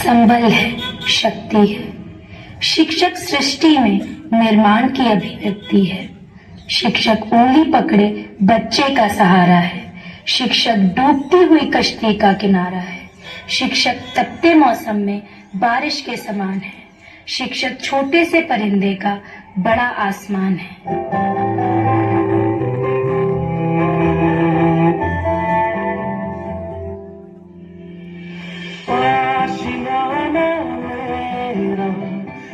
संबल है, शक्ति है। शिक्षक सृष्टि में निर्माण की अभिव्यक्ति है। शिक्षक उंगली पकड़े बच्चे का सहारा है। शिक्षक डूबती हुई कश्ती का किनारा है। शिक्षक तपते मौसम में बारिश के समान है। शिक्षक छोटे से परिंदे का बड़ा आसमान है।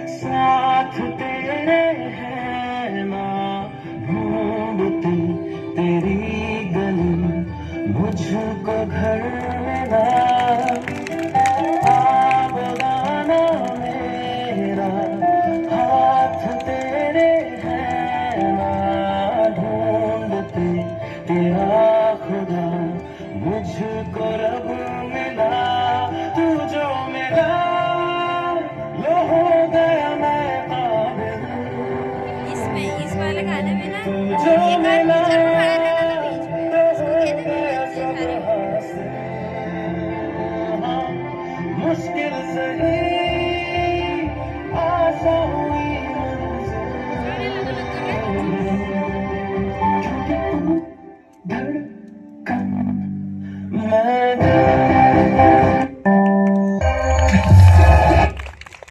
साथ तेरे है माँ, ढूंढती तेरी गली मुझको घर मिला। आबदाना मेरा हाथ तेरे है माँ, ढूंढती तेरा खुदा मुझको रब मिला। तू जो मेरा लो हो गया मैं काबिल। इस वाले गाने में ना जो एक बार मिला टीचर को खड़ा रहना था बीच में, उसको कहते थे बच्चे सारे। मुश्किल सही